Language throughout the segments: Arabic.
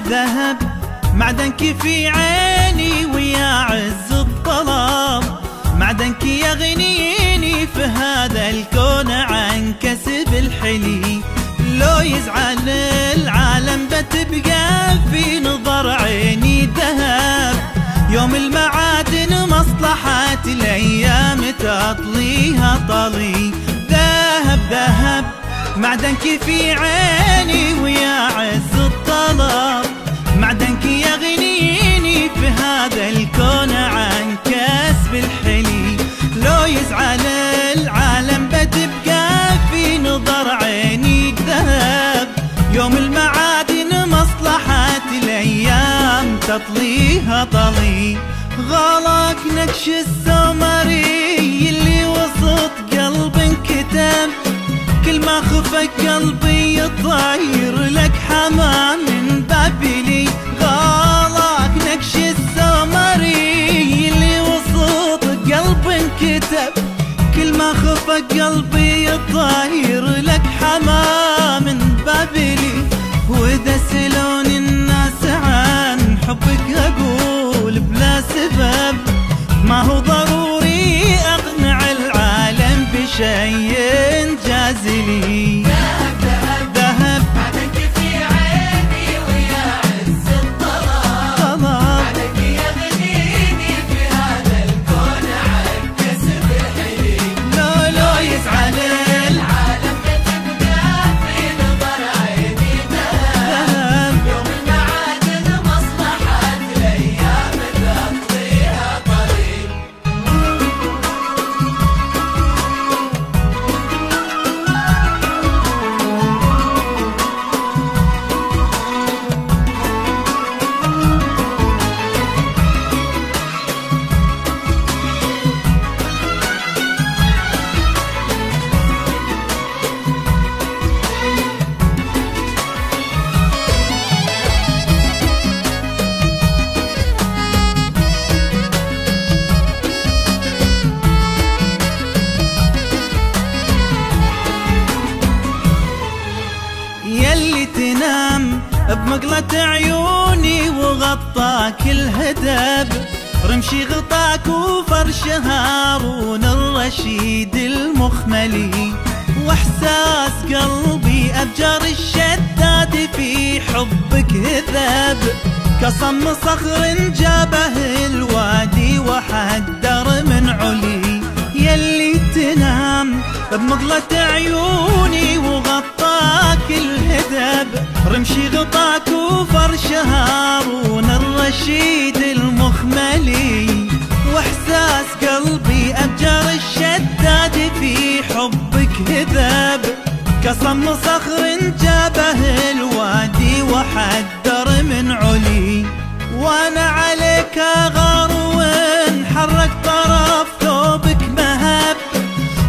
ذهب معدنك في عيني ويا عز الطلب، معدنك يغنيني في هذا الكون عن كسب الحلي. لو يزعل العالم بتبقى في نظر عيني ذهب، يوم المعادن مصلحة الأيام تطليها طلي. ذهب ذهب معدنك في عيني ويا عز الطلب، معدنك يغنيني في هذا الكون عن كسب الحلي. لو يزعل العالم بتبقى في نظر عيني ذهب، يوم المعادن مصلحة الأيام تطليها طلي. غالك نكش السمري اللي وسط قلب انكتم، كل ما خفك قلبي يطير لك حمام من بابلي. غالك نكش السمري اللي وسط قلب انكتب، كل ما خفك قلبي يطير لك حمام من بابلي. وإذا سألوني الناس عن حبك أقول بلا سبب، ما هو ضروري أقنع العالم بشيء جازلي. ذهب ذهب معدنك في عيني ويا عز الطلب، معدنك يغنيني في هذا الكون عن كسب الحلي. لو يزعل العالم بتبقى في نظر عيني ذهب، يوم المعادن مصلحة الأيام تطليها طريق. يلي تنام بمقلة عيوني وغطاك الهدب، رمشي غطاك وفرش هارون الرشيد المخملي. واحساس قلبي ابجر الشداد في حبك هذب، كصم صخر جابه الوادي وحدر من علي. يلي تنام بمقلة عيوني وغطاك الهدب، رمشي غطاك وفرش هارون الرشيد المخملي. واحساس قلبي ابجر الشداد في حبك هذب، كصم صخر جابه الوادي وحدر من علي. وانا عليك اغار وانحرك طرف ثوبك مهب،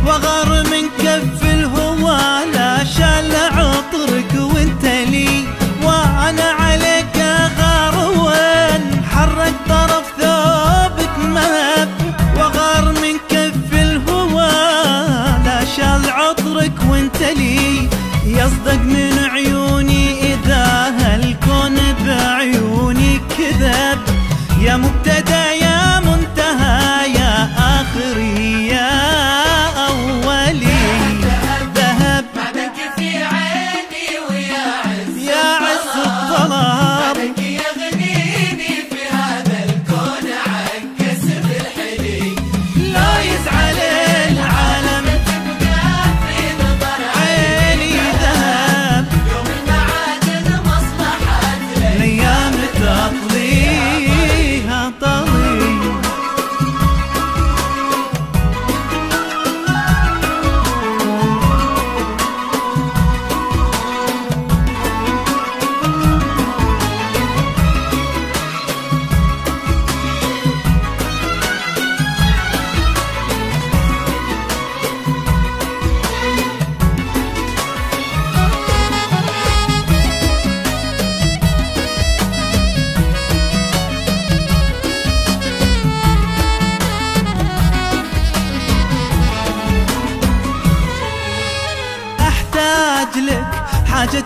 وغار من كف الهوى لا شال عطرك وانت لي. وانا عليك اغار وانحرك طرف ثوبك مهب، وغار من كف الهوى لا شال عطرك وانت لي. يصدق من عيوني اذا هالكون بعيوني كذب، يا مبتدأ يا منتهى يا آخري يا أولي.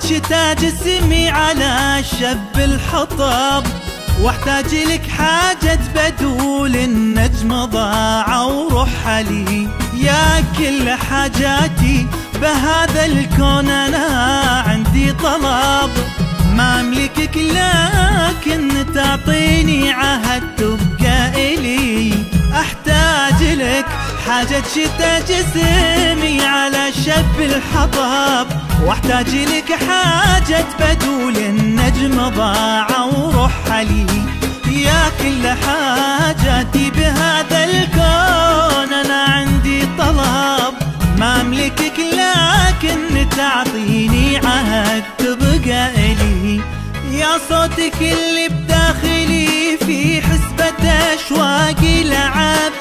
شتا جسمي على شب الحطب، واحتاج لك حاجة بدول النجم ضاع ورحلي. يا كل حاجاتي بهذا الكون أنا عندي طلب، ما أملكك لكن تعطيني عهد تبقى إلي. أحتاج لك حاجة شتا جسمي على شب الحطب، واحتاج لك حاجة بدول النجم ضاع ورحلي. يا كل حاجاتي بهذا الكون أنا عندي طلب، ما أملكك لكن تعطيني عهد تبقى إلي. يا صوتك اللي بداخلي في حسبة أشواقي لعب،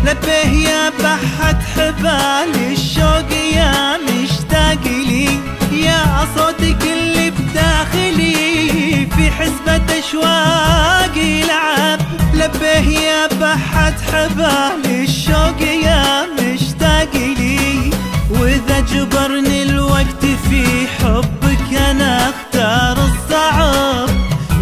لبيه يا بحة حبال الشوق يا مشتاق لي. يا صوتك اللي بداخلي في حسبة أشواقي لعب، لبيه يا بحة حبال الشوق يا مشتاق لي. وإذا جبرني الوقت في حبك أنا أختار الصعب،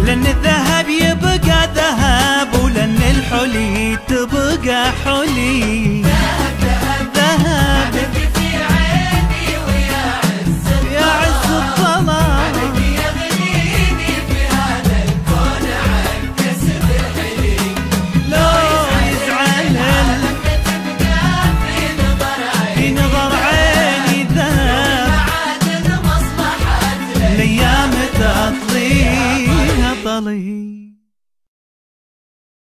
لأن الذهب يبقى ذهب ولأن الحلي تبقى حلي. ذهب ذهب في عيني ويا عز الظلام، عليك يغنيني في هذا الكون عن كسب الحلي. لو يزعل تبقى في نظر عيني ذهب، عاد مصلحة الأيام تطليها طلي.